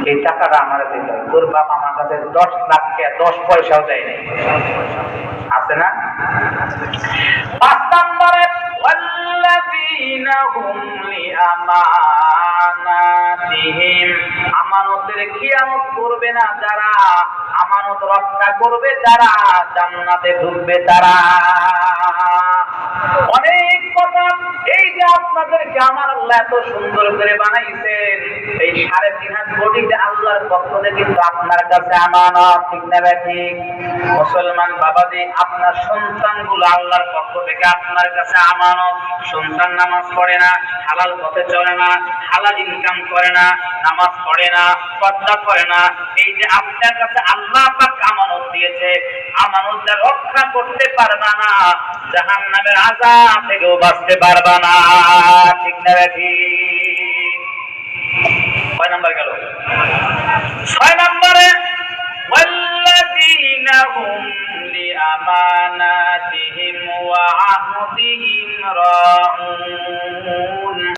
এই টাকাটা আমার দিতে হবে। তোর বাপ আমার কাছে 10 লাখ টাকা 10 পয়সাও দেয় নাই, আছে না? 5 নম্বরে ওয়াল্লাযীনা হুম লিআমানাতিহিম, আমানতের খিয়ানত করবে না যারা, আমানত রক্ষা করবে যারা, জান্নাতে ঢুকবে তারা। অনেক কথা। এই যে আপনাদেরকে আমার আল্লাহ এত সুন্দর করে বানাইছেন, এই 3.5 কোটিটা আল্লাহর পক্ষ থেকে কিন্তু আপনার কাছে আমানত, ঠিক না ঠিক? মুসলমান বাবাজি, আপনার সন্তানগুলো আল্লাহর পক্ষ থেকে আপনার কাছে আমানত। সন্তান নামাজ পড়ে না, হালাল পথে চলে না, হালাল ইনকাম করে না, নামাজ পড়ে না, পর্দা করে না, এই যে আপনার কাছে আল্লাহ পাক আমানত দিয়েছে, আমানতটা রক্ষা করতে পারবা না, জাহান্নামের আযাব থেকেও বাঁচতে পারবা না, ঠিক না ঠিক? কয় নাম্বার গেল? 6 নম্বরে ওয়াল্লাযীনা হুম লিআমানাতিহিম ওয়া আহদিহিম রাউন,